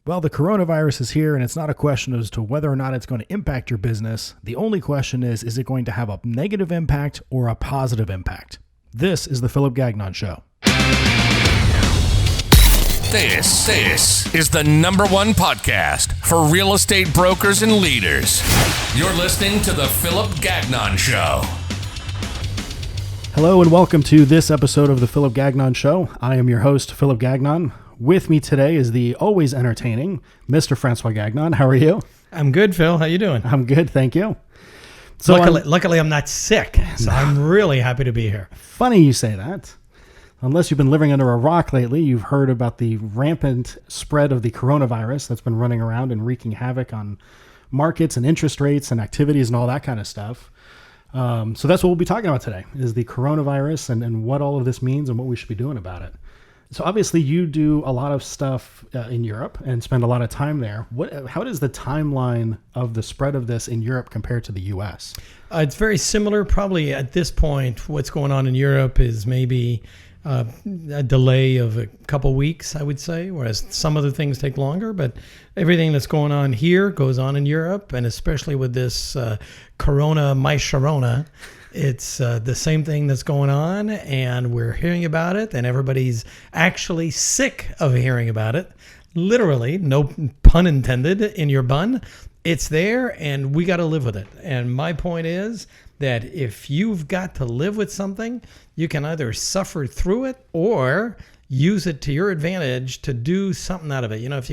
Well, the coronavirus is here, and it's not a question as to whether or not it's going to impact your business. The only question is it going to have a negative impact or a positive impact? This is the Philip Gagnon Show. This is the #1 podcast for real estate brokers and leaders. You're listening to the Philip Gagnon Show. Hello and welcome to this episode of the Philip Gagnon Show. I am your host, Philip Gagnon. With me today is the always entertaining Mr. Francois Gagnon. How are you? I'm good, Phil. How you doing? I'm good, thank you. So luckily, I'm not sick, so I'm really happy to be here. Funny you say that. Unless you've been living under a rock lately, you've heard about the rampant spread of the coronavirus that's been running around and wreaking havoc on markets and interest rates and activities and all that kind of stuff. So that's what we'll be talking about today, is the coronavirus and what all of this means and what we should be doing about it. So obviously you do a lot of stuff in Europe and spend a lot of time there. How does the timeline of the spread of this in Europe compare to the U.S.? It's very similar. Probably at this point, what's going on in Europe is maybe a delay of a couple weeks, I would say, whereas some other things take longer. But everything that's going on here goes on in Europe, and especially with this Corona, my Sharona, it's the same thing that's going on, and we're hearing about it, and everybody's actually sick of hearing about it. Literally, no pun intended in your bun. It's there, and we got to live with it. And my point is that if you've got to live with something, you can either suffer through it or use it to your advantage to do something out of it. You know, if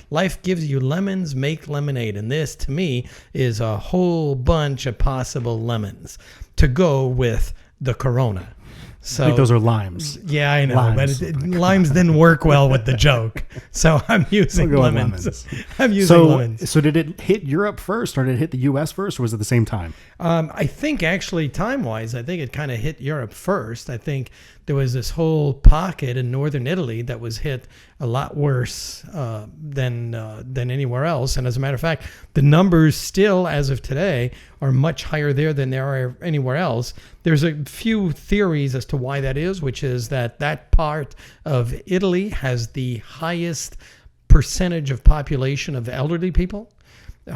life gives you lemons, make lemonade. And this, to me, is a whole bunch of possible lemons to go with the Corona. So, I think those are limes. Yeah, I know, limes. But limes didn't work well with the joke. So I'm using lemons. I'm using lemons. So did it hit Europe first, or did it hit the U.S. first, or was it the same time? I think actually time-wise, I think it kind of hit Europe first. I think there was this whole pocket in northern Italy that was hit a lot worse than anywhere else. And as a matter of fact, the numbers still, as of today, are much higher there than there are anywhere else. There's a few theories as to why that is, which is that part of Italy has the highest percentage of population of elderly people. They're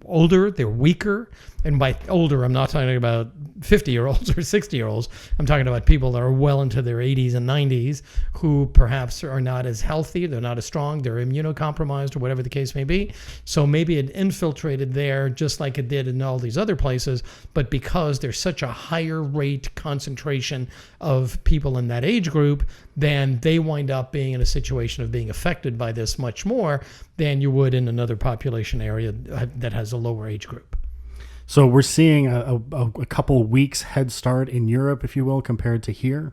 older, they're weaker. And by older, I'm not talking about 50-year-olds or 60-year-olds. I'm talking about people that are well into their 80s and 90s who perhaps are not as healthy, they're not as strong, they're immunocompromised or whatever the case may be. So maybe it infiltrated there just like it did in all these other places. But because there's such a higher rate concentration of people in that age group, then they wind up being in a situation of being affected by this much more than you would in another population area that has a lower age group. So we're seeing a couple weeks head start in Europe, if you will, compared to here?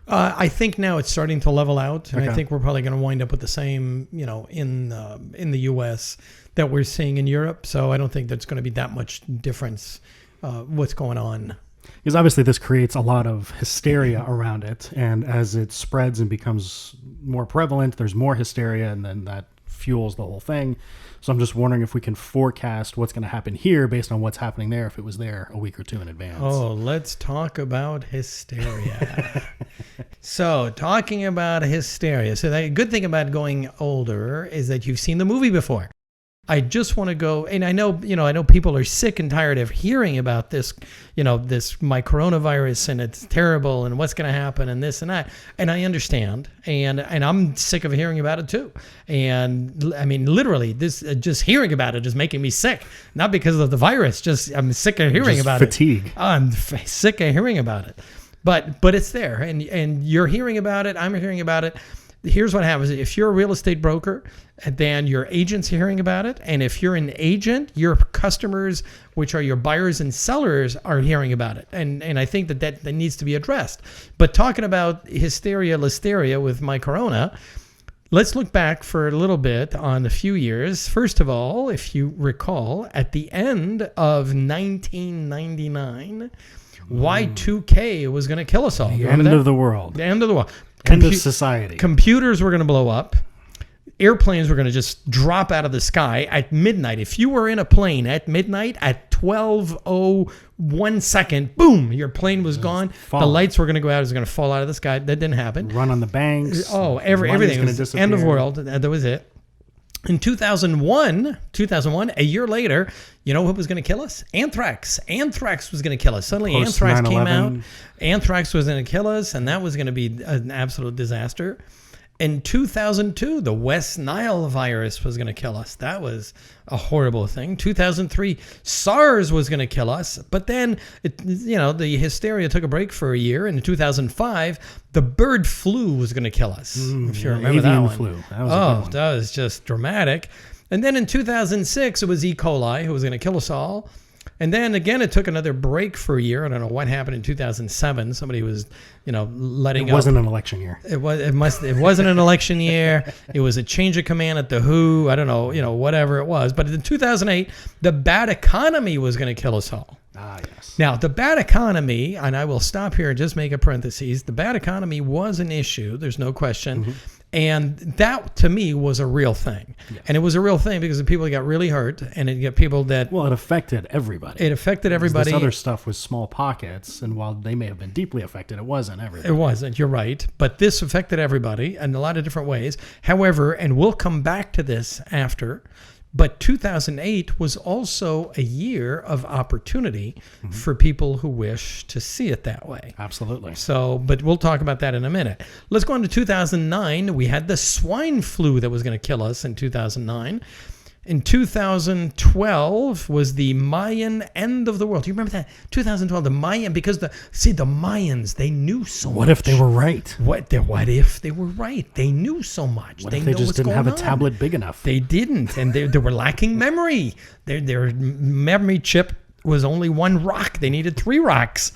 I think now it's starting to level out, and okay. I think we're probably going to wind up with the same, in the U.S. that we're seeing in Europe. So I don't think there's going to be that much difference what's going on. Because obviously this creates a lot of hysteria around it, and as it spreads and becomes more prevalent, there's more hysteria, and then that fuels the whole thing. So I'm just wondering if we can forecast what's going to happen here based on what's happening there if it was there a week or two in advance. Oh, let's talk about hysteria. So talking about hysteria. So the good thing about going older is that you've seen the movie before. I just want to go, and I know people are sick and tired of hearing about this, my coronavirus, and it's terrible, and what's going to happen, and this and that. And I understand, and I'm sick of hearing about it too. And I mean, literally, this just hearing about it is making me sick, not because of the virus. Just I'm sick of hearing about fatigue. it. I'm sick of hearing about it. But it's there, and you're hearing about it. I'm hearing about it. Here's what happens. If you're a real estate broker, then your agent's hearing about it. And if you're an agent, your customers, which are your buyers and sellers, are hearing about it. And I think that needs to be addressed. But talking about listeria with my corona, let's look back for a little bit on a few years. First of all, if you recall, at the end of 1999, Y2K was going to kill us all. The end of the world. The end of the world. End of society. Computers were going to blow up. Airplanes were going to just drop out of the sky at midnight. If you were in a plane at midnight at 12:01 second, boom, your plane was gone. fall. The lights were going to go out. It was going to fall out of the sky. That didn't happen. Run on the banks. Oh, money's everything gonna was disappear. end of world. That was it. In 2001, a year later, you know what was going to kill us? Anthrax. Anthrax was going to kill us. Suddenly, Post anthrax came 9/11. out. Anthrax was going to kill us, and that was going to be an absolute disaster. In 2002, the West Nile virus was going to kill us. That was a horrible thing. 2003, SARS was going to kill us. But then, the hysteria took a break for a year. And in 2005, the bird flu was going to kill us. If you remember that avian one. flu. That was a good one. That was just dramatic. And then in 2006, it was E. coli who was going to kill us all. And then again, it took another break for a year. I don't know what happened in 2007. Somebody was, letting It up. wasn't an election year. It wasn't an election year. It was a change of command at the WHO. I don't know, whatever it was. But in 2008, the bad economy was going to kill us all. Ah, yes. Now, the bad economy, and I will stop here and just make a parenthesis. The bad economy was an issue. There's no question. Mm-hmm. And that, to me, was a real thing. Yeah. And it was a real thing because the people got really hurt, and it got people that... Well, it affected everybody. It affected everybody. This other stuff was small pockets, and while they may have been deeply affected, it wasn't everybody. It wasn't, you're right. But this affected everybody in a lot of different ways. However, and we'll come back to this after, but 2008 was also a year of opportunity for people who wish to see it that way. Absolutely. So, but we'll talk about that in a minute. Let's go on to 2009. We had the swine flu that was going to kill us in 2009. In 2012 was the Mayan end of the world. Do you remember that? 2012, the Mayan, because the Mayans, they knew so much. What if they were right? What if they were right? They knew so much. What They if they know just what's didn't have a going on. tablet big enough? They didn't, and they were lacking memory. Their memory chip was only one rock. They needed 3 rocks.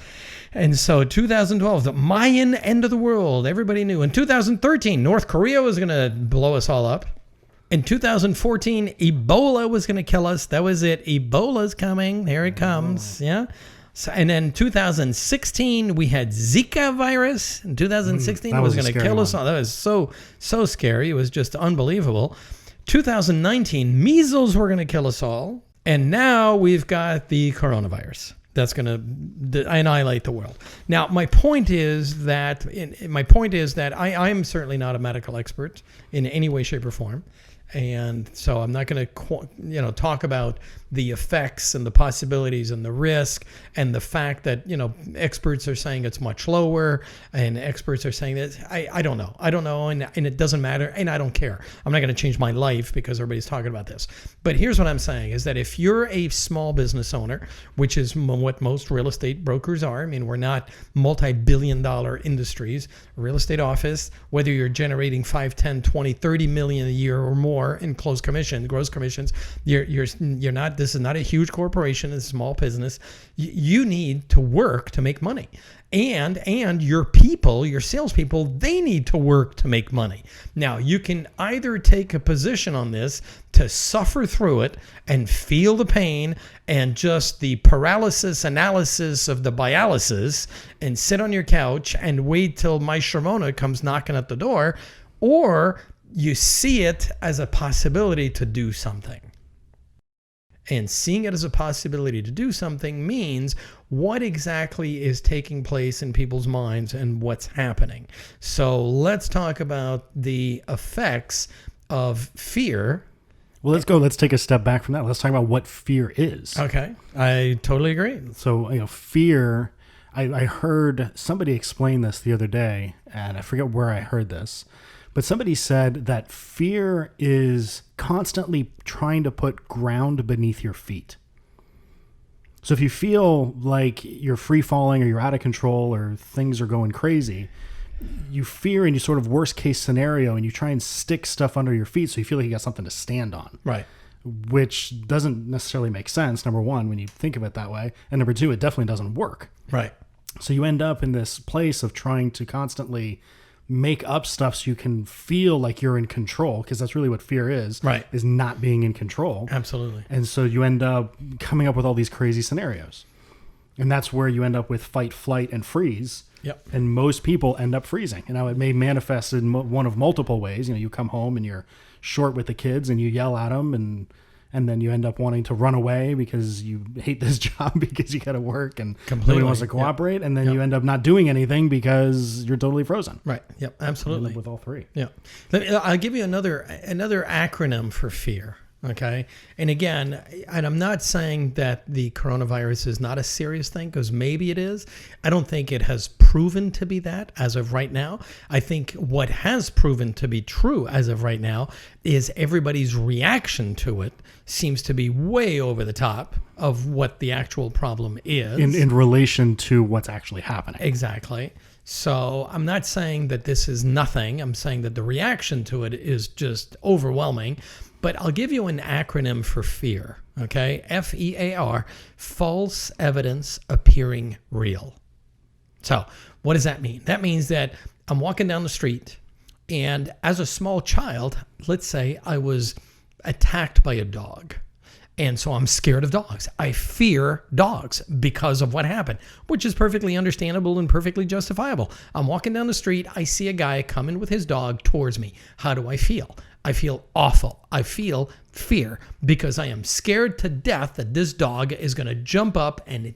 And so 2012, the Mayan end of the world, everybody knew. In 2013, North Korea was going to blow us all up. In 2014, Ebola was going to kill us. That was it. Ebola's coming. Here it comes. Yeah. So, and then 2016, we had Zika virus. In 2016, that it was was a going to scary kill us one. all. That was so scary. It was just unbelievable. 2019, measles were going to kill us all. And now we've got the coronavirus. That's going to annihilate the world. Now, my point is that I am certainly not a medical expert in any way, shape, or form. And so I'm not going to, talk about the effects and the possibilities and the risk and the fact that, experts are saying it's much lower and experts are saying that I don't know. I don't know. And it doesn't matter. And I don't care. I'm not going to change my life because everybody's talking about this. But here's what I'm saying is that if you're a small business owner, which is what most real estate brokers are, I mean, we're not multi-billion-dollar industries, real estate office, whether you're generating 5, 10, 20, 30 million a year or more in gross commissions, you're not, this is not a huge corporation, it's a small business. You need to work to make money. And your people, your salespeople, they need to work to make money. Now, you can either take a position on this to suffer through it and feel the pain and just the paralysis analysis of the dialysis and sit on your couch and wait till my Sharmona comes knocking at the door, or you see it as a possibility to do something. And seeing it as a possibility to do something means what exactly is taking place in people's minds and what's happening. So let's talk about the effects of fear. Well, let's go. Let's take a step back from that. Let's talk about what fear is. Okay, I totally agree. So, fear, I heard somebody explain this the other day, and I forget where I heard this. But somebody said that fear is constantly trying to put ground beneath your feet. So if you feel like you're free falling or you're out of control or things are going crazy, you fear and you sort of worst case scenario and you try and stick stuff under your feet so you feel like you got something to stand on. Right. Which doesn't necessarily make sense, number one, when you think of it that way. And number two, it definitely doesn't work. Right. So you end up in this place of trying to constantly make up stuff so you can feel like you're in control, because that's really what fear is. Right. Is not being in control. Absolutely. And so you end up coming up with all these crazy scenarios. And that's where you end up with fight, flight, and freeze. Yep. And most people end up freezing. And now it may manifest in one of multiple ways. You come home and you're short with the kids and you yell at them and and then you end up wanting to run away because you hate this job because you got to work and Completely. nobody wants to cooperate, and then you end up not doing anything because you're totally frozen. Right. Yep. You end Absolutely. up with all three. Yeah. I'll give you another acronym for fear. Okay. And again, and I'm not saying that the coronavirus is not a serious thing, because maybe it is. I don't think it has proven to be that as of right now. I think what has proven to be true as of right now is everybody's reaction to it seems to be way over the top of what the actual problem is. In relation to what's actually happening. Exactly. So I'm not saying that this is nothing. I'm saying that the reaction to it is just overwhelming. But I'll give you an acronym for fear, okay? FEAR, false evidence appearing real. So what does that mean? That means that I'm walking down the street, and as a small child, let's say I was attacked by a dog. And so I'm scared of dogs. I fear dogs because of what happened, which is perfectly understandable and perfectly justifiable. I'm walking down the street. I see a guy coming with his dog towards me. How do I feel? I feel awful. I feel fear because I am scared to death that this dog is going to jump up and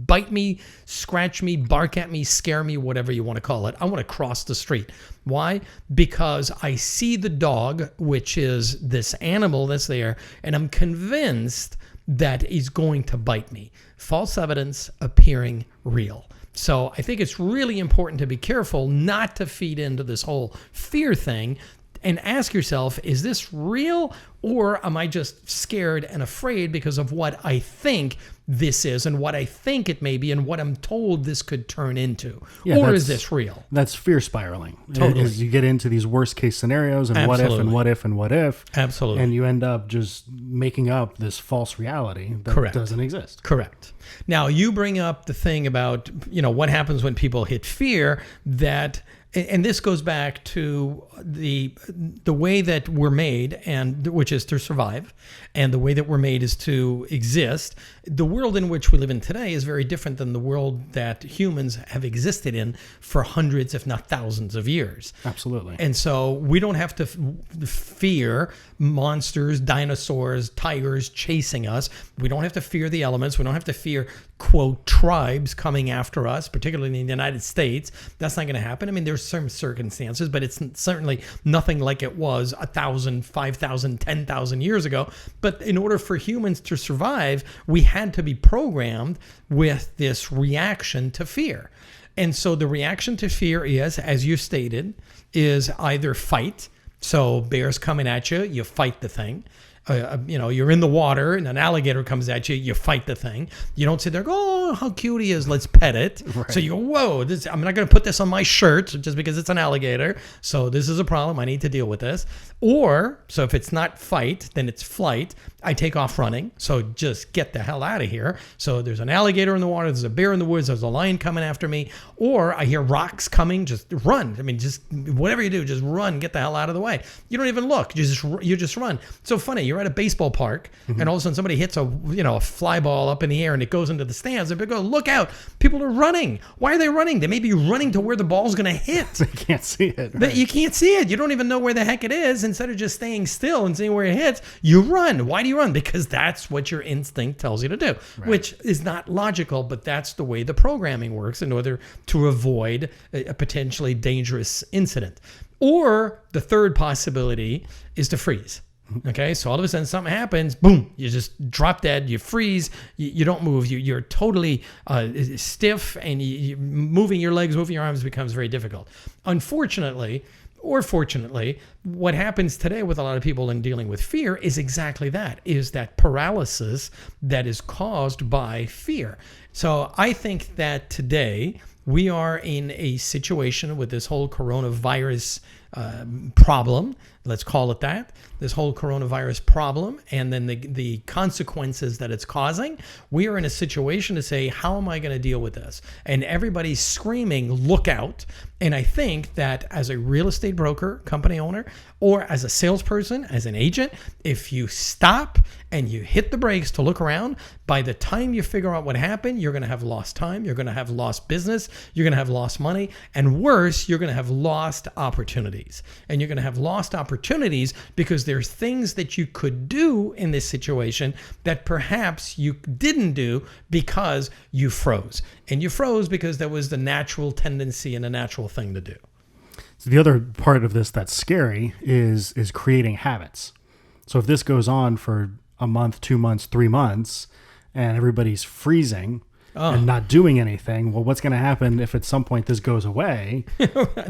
bite me, scratch me, bark at me, scare me, whatever you want to call it. I want to cross the street. Why? Because I see the dog, which is this animal that's there, and I'm convinced that he's going to bite me. False evidence appearing real. So I think it's really important to be careful not to feed into this whole fear thing and ask yourself, is this real, or am I just scared and afraid because of what I think this is and what I think it may be and what I'm told this could turn into? Yeah, or is this real? That's fear spiraling. Totally. You get into these worst case scenarios and what if Absolutely. and what if and what if. Absolutely. And you end up just making up this false reality that Correct. doesn't exist. Correct. Now, you bring up the thing about, what happens when people hit fear, and this goes back to the way that we're made, and which is to survive, and the way that we're made is to exist. The world in which we live in today is very different than the world that humans have existed in for hundreds, if not thousands of years. Absolutely. And so we don't have to fear monsters, dinosaurs, tigers chasing us. We don't have to fear the elements. We don't have to fear, quote, tribes coming after us, particularly in the United States. That's not going to happen. I mean, there's some circumstances, but it's certainly nothing like it was 1,000, 5,000, 10,000 years ago. But in order for humans to survive, we had to be programmed with this reaction to fear. And so the reaction to fear is, as you stated, is either fight. So bears coming at you, you fight the thing. You're in the water and an alligator comes at you, you fight the thing. You don't sit there and go, oh, how cute he is, let's pet it. Right. So you go, whoa, I'm not going to put this on my shirt just because it's an alligator. So this is a problem. I need to deal with this. Or, so if it's not fight, then it's flight. I take off running. So just get the hell out of here. So there's an alligator in the water, there's a bear in the woods, there's a lion coming after me. Or I hear rocks coming, just run. I mean, just whatever you do, just run, get the hell out of the way. You don't even look, you just run. So funny, you're at a baseball park, and all of a sudden somebody hits a fly ball up in the air and it goes into the stands, and people go, look out, people are running. Why are they running? They may be running to where the ball's going to hit. They can't see it. Right? You can't see it. You don't even know where the heck it is. Instead of just staying still and seeing where it hits, you run. Why do you run? Because that's what your instinct tells you to do, which is not logical, but that's the way the programming works in order to avoid a potentially dangerous incident. Or the third possibility is to freeze. Okay, so all of a sudden something happens, boom, you just drop dead, you freeze, you don't move, you're totally stiff, and you moving your legs, moving your arms becomes very difficult. Unfortunately, or fortunately, what happens today with a lot of people in dealing with fear is exactly that, is that paralysis that is caused by fear. So I think that today we are in a situation with this whole coronavirus problem, let's call it that, this whole coronavirus problem, and then the consequences that it's causing. We are in a situation to say, how am I going to deal with this? And everybody's screaming, look out. And I think that as a real estate broker, company owner, or as a salesperson, as an agent, if you stop and you hit the brakes to look around, by the time you figure out what happened, you're going to have lost time, you're going to have lost business, you're going to have lost money, and worse, you're going to have lost opportunity. opportunities. And you're going to have lost opportunities because there's things that you could do in this situation that perhaps you didn't do because you froze. And you froze because that was the natural tendency and a natural thing to do. So the other part of this that's scary is creating habits. So if this goes on for a month, 2 months, 3 months, and everybody's freezing and not doing anything, well, what's going to happen if at some point this goes away?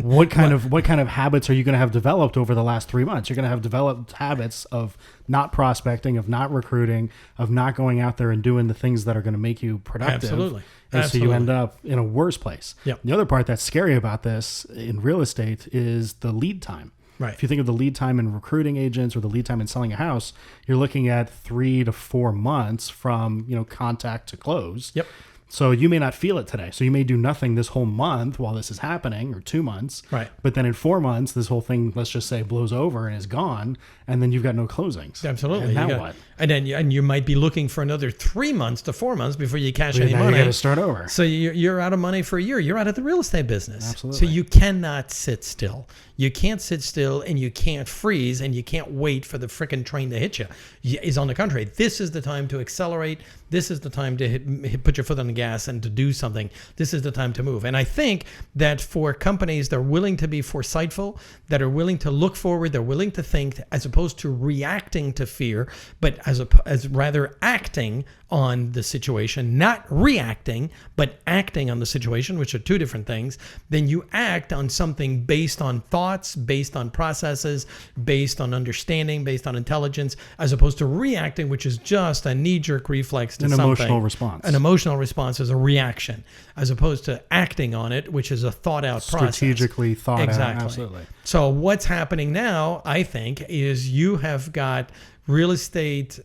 What kind of habits are you going to have developed over the last 3 months? You're going to have developed habits of not prospecting, of not recruiting, of not going out there and doing the things that are going to make you productive. Absolutely. And so you end up in a worse place. Yep. The other part that's scary about this in real estate is the lead time. Right. If you think of the lead time in recruiting agents or the lead time in selling a house, you're looking at 3 to 4 months from, contact to close. Yep. So you may not feel it today. So you may do nothing this whole month while this is happening, or 2 months. Right. But then in 4 months, this whole thing, let's just say, blows over and is gone, and then you've got no closings. Absolutely. And now what? And then you might be looking for another 3 months to 4 months before you cash Now any money. you got to start over. So you're out of money for a year. You're out of the real estate business. Absolutely. So you cannot sit still. You can't sit still, and you can't freeze, and you can't wait for the frickin' train to hit you. Is on the contrary, this is the time to accelerate. This is the time to put your foot on the gas and to do something. This is the time to move. And I think that for companies that are willing to be foresightful, that are willing to look forward, they're willing to think, as opposed to reacting to fear, but as rather acting on the situation, not reacting, but acting on the situation, which are two different things, then you act on something based on thoughts, based on processes, based on understanding, based on intelligence, as opposed to reacting, which is just a knee-jerk reflex to An something. emotional response. An emotional response is a reaction, as opposed to acting on it, which is a thought-out process. Strategically thought out. Exactly. Absolutely. So what's happening now, I think, is you have got real estate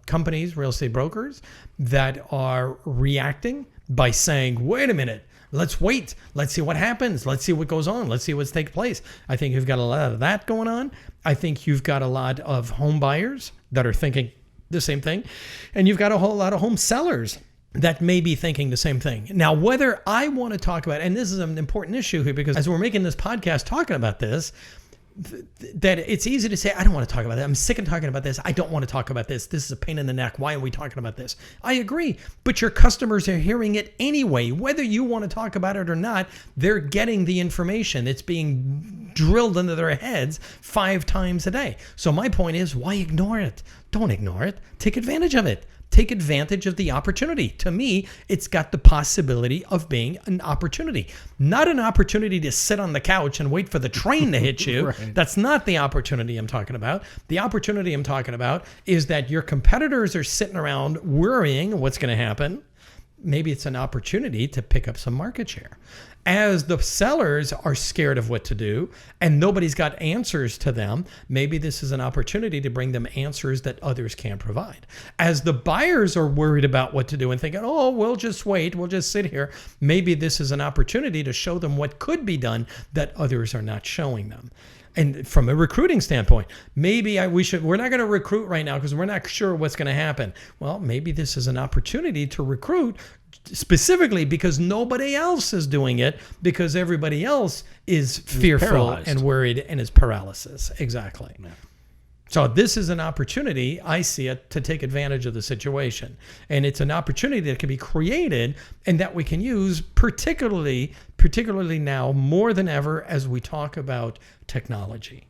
companies, real estate brokers that are reacting by saying, wait a minute, let's wait. Let's see what happens. Let's see what goes on. Let's see what's taking place. I think you've got a lot of that going on. I think you've got a lot of home buyers that are thinking the same thing. And you've got a whole lot of home sellers that may be thinking the same thing. Now, whether I want to talk about, and this is an important issue here, because as we're making this podcast talking about this, that it's easy to say, I don't want to talk about that. I'm sick of talking about this. I don't want to talk about this. This is a pain in the neck. Why are we talking about this? I agree, but your customers are hearing it anyway. Whether you want to talk about it or not, they're getting the information. It's being drilled into their heads 5 times a day. So my point is, why ignore it? Don't ignore it. Take advantage of it. Take advantage of the opportunity. To me, it's got the possibility of being an opportunity, not an opportunity to sit on the couch and wait for the train to hit you. Right. That's not the opportunity I'm talking about. The opportunity I'm talking about is that your competitors are sitting around worrying what's going to happen. Maybe it's an opportunity to pick up some market share. As the sellers are scared of what to do and nobody's got answers to them, maybe this is an opportunity to bring them answers that others can't provide. As the buyers are worried about what to do and thinking, oh, we'll just wait, we'll just sit here, maybe this is an opportunity to show them what could be done that others are not showing them. And from a recruiting standpoint, maybe we're not going to recruit right now because we're not sure what's going to happen. Well, maybe this is an opportunity to recruit specifically because nobody else is doing it, because everybody else is fearful paralyzed. and worried and is paralysis. Exactly. Yeah. So this is an opportunity, I see it, to take advantage of the situation. And it's an opportunity that can be created and that we can use particularly now more than ever as we talk about technology.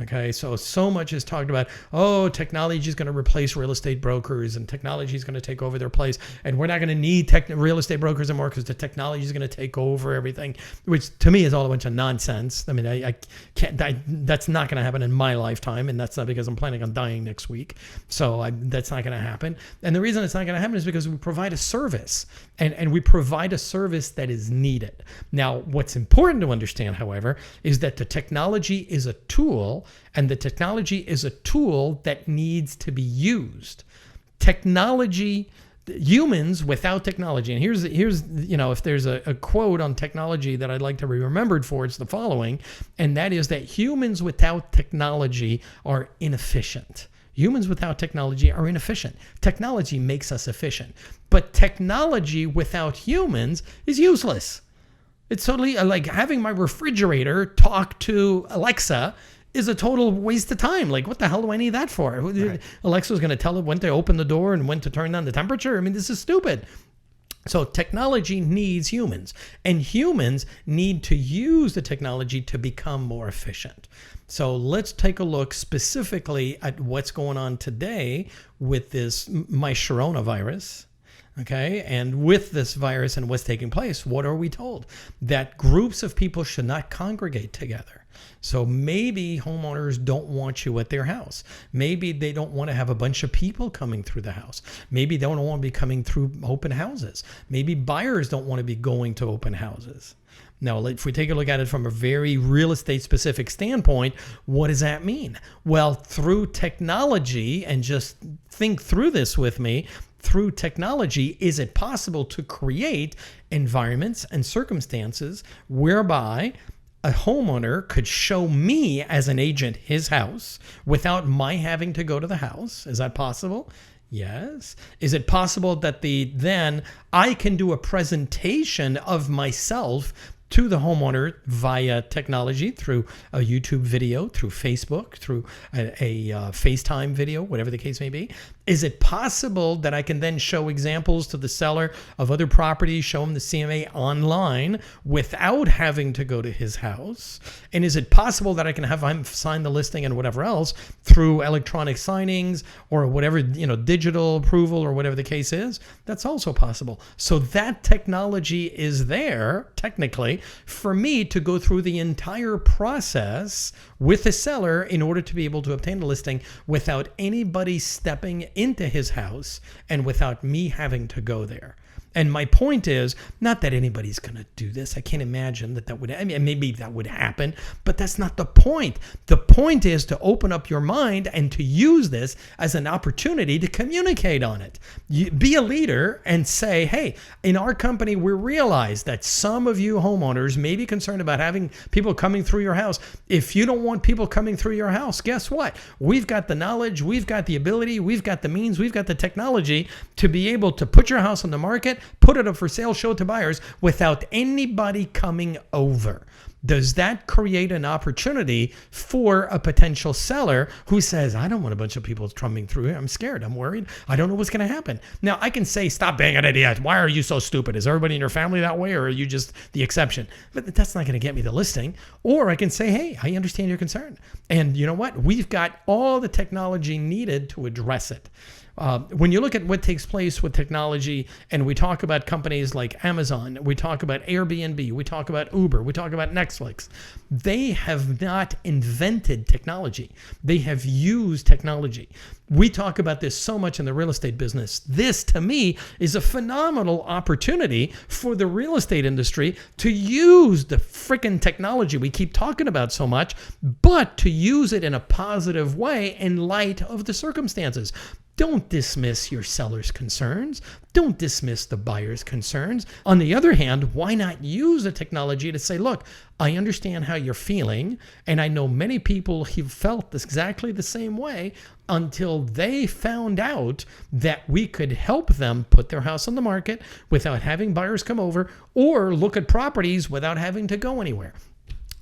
Okay, so much is talked about, oh, technology is going to replace real estate brokers and technology is going to take over their place. And we're not going to need real estate brokers anymore because the technology is going to take over everything, which to me is all a bunch of nonsense. I mean, I can't, that's not going to happen in my lifetime. And that's not because I'm planning on dying next week. So that's not going to happen. And the reason it's not going to happen is because we provide a service and we provide a service that is needed. Now, what's important to understand, however, is that the technology is a tool. And the technology is a tool that needs to be used. Technology, humans without technology, and here's if there's a quote on technology that I'd like to be remembered for, it's the following, and that is that humans without technology are inefficient. Humans without technology are inefficient. Technology makes us efficient, but technology without humans is useless. It's totally like having my refrigerator talk to Alexa is a total waste of time. Like, what the hell do I need that for? Right. Alexa's going to tell it when to open the door and when to turn down the temperature. I mean, this is stupid. So technology needs humans, and humans need to use the technology to become more efficient. So let's take a look specifically at what's going on today with this coronavirus. Okay, and with this virus and what's taking place, what are we told? That groups of people should not congregate together. So maybe homeowners don't want you at their house. Maybe they don't want to have a bunch of people coming through the house. Maybe they don't want to be coming through open houses. Maybe buyers don't want to be going to open houses. Now, if we take a look at it from a very real estate specific standpoint, what does that mean? Well, through technology, and just think through this with me, through technology, is it possible to create environments and circumstances whereby a homeowner could show me as an agent his house without my having to go to the house? Is that possible? Yes. Is it possible that then I can do a presentation of myself to the homeowner via technology, through a YouTube video, through Facebook, through a FaceTime video, whatever the case may be? Is it possible that I can then show examples to the seller of other properties, show him the CMA online without having to go to his house? And is it possible that I can have him sign the listing and whatever else through electronic signings or whatever, digital approval or whatever the case is? That's also possible. So that technology is there, technically, for me to go through the entire process with the seller in order to be able to obtain a listing without anybody stepping into his house and without me having to go there. And my point is not that anybody's going to do this. I can't imagine that would, maybe that would happen, but that's not the point. The point is to open up your mind and to use this as an opportunity to communicate on it. Be a leader and say, hey, in our company, we realize that some of you homeowners may be concerned about having people coming through your house. If you don't want people coming through your house, guess what? We've got the knowledge, we've got the ability, we've got the means, we've got the technology to be able to put your house on the market, put it up for sale, show it to buyers without anybody coming over. Does that create an opportunity for a potential seller who says, I don't want a bunch of people coming through here. I'm scared. I'm worried. I don't know what's going to happen. Now, I can say, stop being an idiot. Why are you so stupid? Is everybody in your family that way, or are you just the exception? But that's not going to get me the listing. Or I can say, hey, I understand your concern. And you know what? We've got all the technology needed to address it. When you look at what takes place with technology, and we talk about companies like Amazon, we talk about Airbnb, we talk about Uber, we talk about Netflix, they have not invented technology. They have used technology. We talk about this so much in the real estate business. This, to me, is a phenomenal opportunity for the real estate industry to use the freaking technology we keep talking about so much, but to use it in a positive way in light of the circumstances. Don't dismiss your seller's concerns. Don't dismiss the buyer's concerns. On the other hand, why not use the technology to say, look, I understand how you're feeling, and I know many people who felt exactly the same way until they found out that we could help them put their house on the market without having buyers come over or look at properties without having to go anywhere.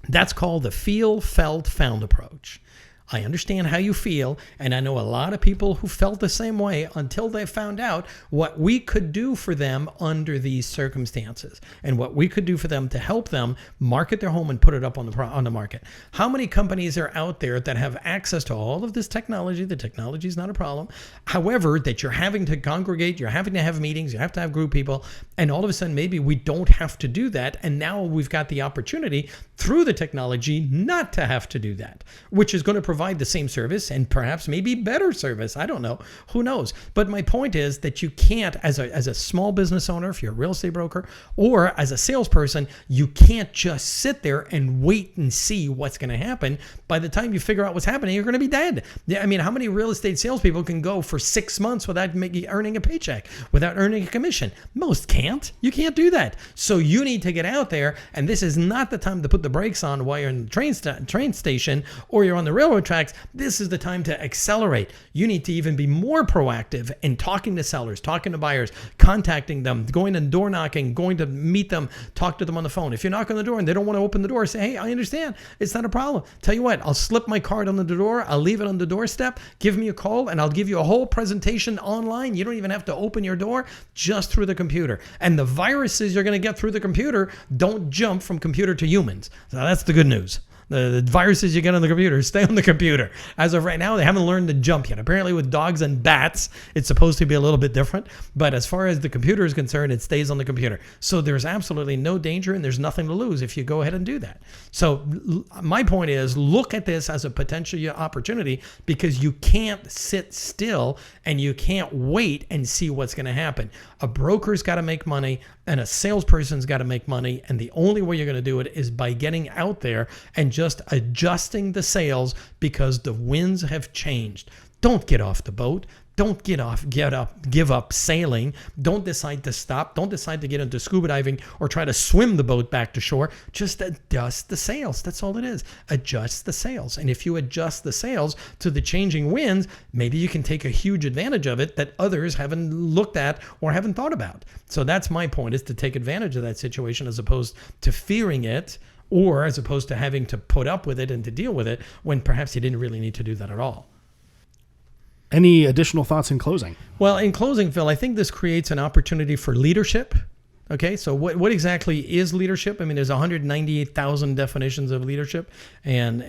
That's called the feel, felt, found approach. I understand how you feel, and I know a lot of people who felt the same way until they found out what we could do for them under these circumstances and what we could do for them to help them market their home and put it up on the market. How many companies are out there that have access to all of this technology? The technology is not a problem. However, that you're having to congregate, you're having to have meetings, you have to have group people, and all of a sudden maybe we don't have to do that, and now we've got the opportunity through the technology not to have to do that, which is going to provide the same service and perhaps maybe better service. I don't know. Who knows? But my point is that you can't, as a small business owner, if you're a real estate broker, or as a salesperson, you can't just sit there and wait and see what's going to happen. By the time you figure out what's happening, you're going to be dead. I mean, how many real estate salespeople can go for 6 months without earning a paycheck, without earning a commission? Most can't. You can't do that. So you need to get out there, and this is not the time to put the brakes on while you're in the train station or you're on the railroad contracts, this is the time to accelerate. You need to even be more proactive in talking to sellers, talking to buyers, contacting them, going and door knocking, going to meet them, talk to them on the phone. If you knock on the door and they don't want to open the door, say, hey, I understand. It's not a problem. Tell you what, I'll slip my card on the door. I'll leave it on the doorstep. Give me a call and I'll give you a whole presentation online. You don't even have to open your door, just through the computer. And the viruses you're going to get through the computer don't jump from computer to humans. So that's the good news. The viruses you get on the computer stay on the computer. As of right now, they haven't learned to jump yet. Apparently with dogs and bats, it's supposed to be a little bit different. But as far as the computer is concerned, it stays on the computer. So there's absolutely no danger and there's nothing to lose if you go ahead and do that. So my point is, look at this as a potential opportunity, because you can't sit still and you can't wait and see what's going to happen. A broker's got to make money and a salesperson's got to make money. And the only way you're going to do it is by getting out there and just adjusting the sails, because the winds have changed. Don't get off the boat. Don't give up sailing. Don't decide to stop. Don't decide to get into scuba diving or try to swim the boat back to shore. Just adjust the sails. That's all it is. Adjust the sails. And if you adjust the sails to the changing winds, maybe you can take a huge advantage of it that others haven't looked at or haven't thought about. So that's my point, is to take advantage of that situation as opposed to fearing it, or as opposed to having to put up with it and to deal with it when perhaps you didn't really need to do that at all. Any additional thoughts in closing? Well, in closing, Phil, I think this creates an opportunity for leadership. Okay, so what exactly is leadership? I mean, there's 198,000 definitions of leadership, and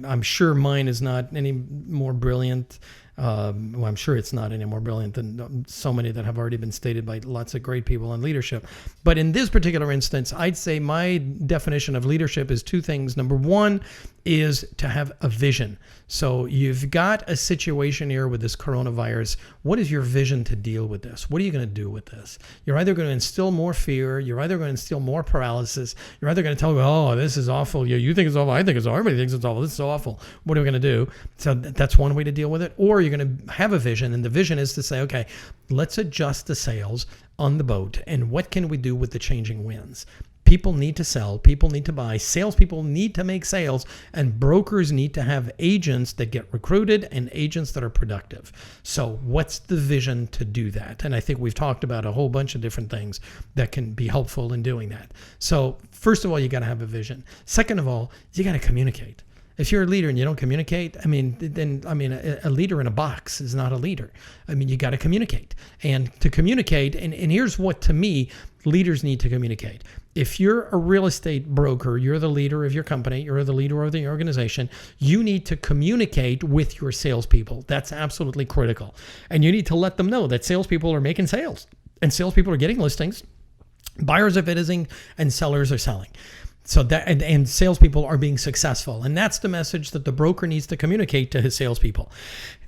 I'm sure mine is not any more brilliant. Well, I'm sure it's not any more brilliant than so many that have already been stated by lots of great people on leadership. But in this particular instance, I'd say my definition of leadership is two things. Number one is to have a vision. So you've got a situation here with this coronavirus. What is your vision to deal with this? What are you going to do with this? You're either going to instill more fear. You're either going to instill more paralysis. You're either going to tell me, oh, this is awful. You think it's awful. I think it's awful. Everybody thinks it's awful. This is so awful. What are we going to do? So that's one way to deal with it. Or you're going to have a vision, and the vision is to say, okay, let's adjust the sails on the boat, and what can we do with the changing winds? People need to sell, people need to buy, salespeople need to make sales, and brokers need to have agents that get recruited and agents that are productive. So what's the vision to do that? And I think we've talked about a whole bunch of different things that can be helpful in doing that. So first of all, you got to have a vision. Second of all, you got to communicate. If you're a leader and you don't communicate, a leader in a box is not a leader. I mean, you got to communicate. And to communicate, and here's what, to me, leaders need to communicate. If you're a real estate broker, you're the leader of your company, you're the leader of the organization, you need to communicate with your salespeople. That's absolutely critical. And you need to let them know that salespeople are making sales and salespeople are getting listings, buyers are visiting, and sellers are selling. So that and salespeople are being successful. And that's the message that the broker needs to communicate to his salespeople.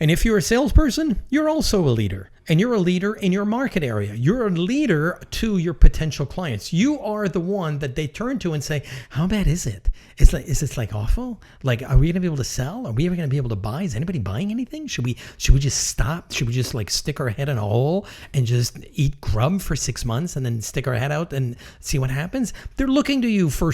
And if you're a salesperson, you're also a leader. And you're a leader in your market area. You're a leader to your potential clients. You are the one that they turn to and say, how bad is it? Is this like awful? Like, are we going to be able to sell? Are we ever going to be able to buy? Is anybody buying anything? Should we just stop? Should we just like stick our head in a hole and just eat grub for 6 months and then stick our head out and see what happens? They're looking to you for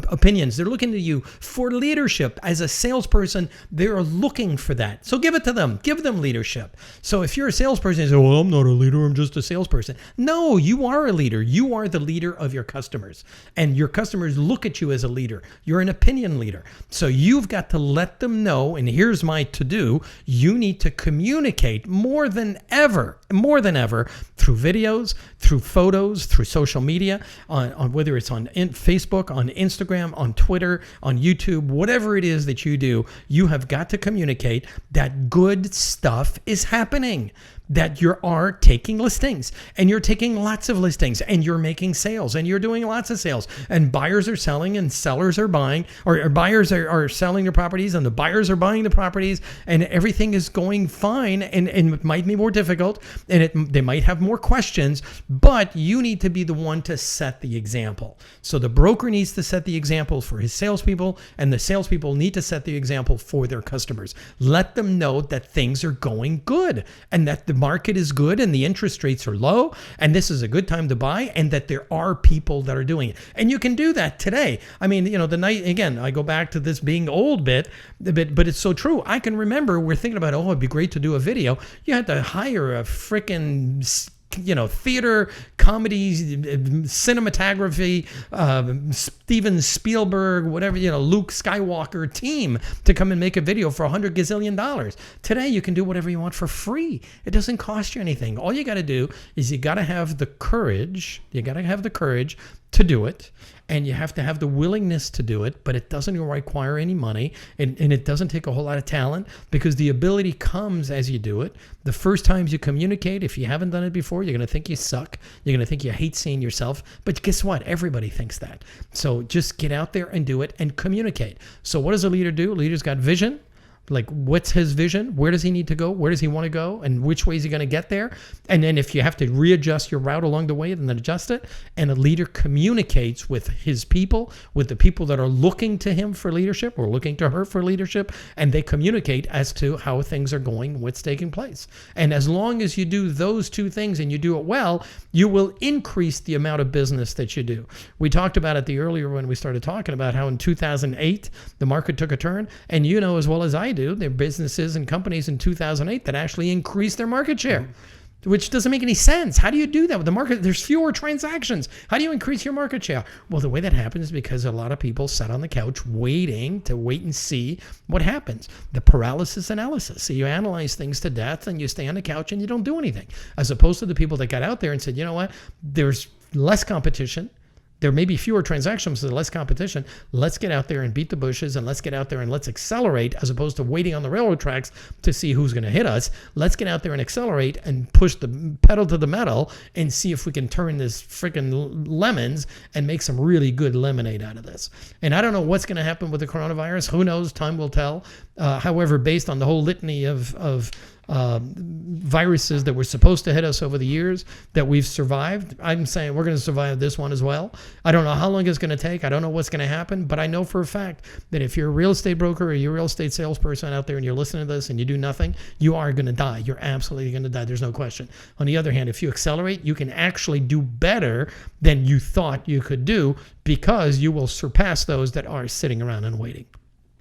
opinions. They're looking to you for leadership. As a salesperson, they're looking for that. So give it to them. Give them leadership. So if you're a salesperson, you say, well, I'm not a leader, I'm just a salesperson. No, you are a leader. You are the leader of your customers. And your customers look at you as a leader. You're an opinion leader. So you've got to let them know, and here's my to-do, you need to communicate more than ever, through videos, through photos, through social media, on whether it's on Facebook, on Instagram, on Twitter, on YouTube, whatever it is that you do, you have got to communicate that good stuff is happening. That you are taking listings, and you're taking lots of listings, and you're making sales, and you're doing lots of sales, and buyers are selling and sellers are buying, or buyers are selling their properties and the buyers are buying the properties, and everything is going fine, and it might be more difficult, and they might have more questions, but you need to be the one to set the example. So the broker needs to set the example for his salespeople, and the salespeople need to set the example for their customers. Let them know that things are going good, and that the market is good and the interest rates are low and this is a good time to buy, and that there are people that are doing it. And you can do that today. I mean, the night, again, I go back to this being old bit, but it's so true. I can remember we're thinking about, it'd be great to do a video. You had to hire a freaking theater, comedy, cinematography, Steven Spielberg, whatever, Luke Skywalker team to come and make a video for $100 gazillion. Today, you can do whatever you want for free. It doesn't cost you anything. All you got to do is you got to have the courage. You got to have the courage to do it. And you have to have the willingness to do it, but it doesn't require any money, and it doesn't take a whole lot of talent, because the ability comes as you do it. The first times you communicate, if you haven't done it before, you're going to think you suck. You're going to think you hate seeing yourself. But guess what? Everybody thinks that. So just get out there and do it and communicate. So what does a leader do? A leader's got vision. Like, what's his vision? Where does he need to go? Where does he want to go? And which way is he going to get there? And then if you have to readjust your route along the way, then adjust it. And a leader communicates with his people, with the people that are looking to him for leadership or looking to her for leadership. And they communicate as to how things are going, what's taking place. And as long as you do those two things and you do it well, you will increase the amount of business that you do. We talked about it earlier when we started talking about how in 2008, the market took a turn. And you know as well as I do, there are businesses and companies in 2008 that actually increased their market share, which doesn't make any sense. How do you do that with the market? There's fewer transactions. How do you increase your market share? Well, the way that happens is because a lot of people sat on the couch waiting and see what happens. The paralysis analysis. So you analyze things to death and you stay on the couch and you don't do anything, as opposed to the people that got out there and said, you know what, there's less competition. There may be fewer transactions, so less competition. Let's get out there and beat the bushes, and let's get out there and let's accelerate, as opposed to waiting on the railroad tracks to see who's going to hit us. Let's get out there and accelerate and push the pedal to the metal and see if we can turn this freaking lemons and make some really good lemonade out of this. And I don't know what's going to happen with the coronavirus. Who knows? Time will tell. However, based on the whole litany of viruses that were supposed to hit us over the years that we've survived, I'm saying we're going to survive this one as well. I don't know how long it's going to take. I don't know what's going to happen, but I know for a fact that if you're a real estate broker or you're a real estate salesperson out there and you're listening to this and you do nothing, you are going to die. You're absolutely going to die. There's no question. On the other hand, if you accelerate, you can actually do better than you thought you could do, because you will surpass those that are sitting around and waiting.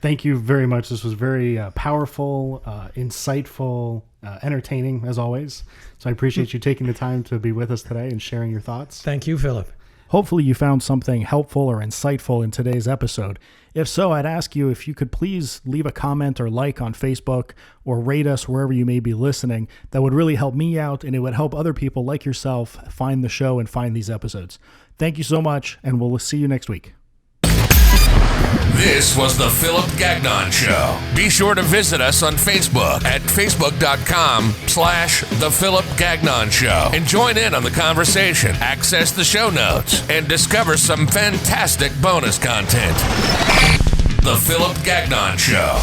Thank you very much. This was very powerful, insightful, entertaining, as always. So I appreciate you taking the time to be with us today and sharing your thoughts. Thank you, Philip. Hopefully you found something helpful or insightful in today's episode. If so, I'd ask you if you could please leave a comment or like on Facebook or rate us wherever you may be listening. That would really help me out, and it would help other people like yourself find the show and find these episodes. Thank you so much, and we'll see you next week. This was the Philip Gagnon Show. Be sure to visit us on Facebook at facebook.com/The Philip Gagnon Show and join in on the conversation, access the show notes, and discover some fantastic bonus content. The Philip Gagnon Show.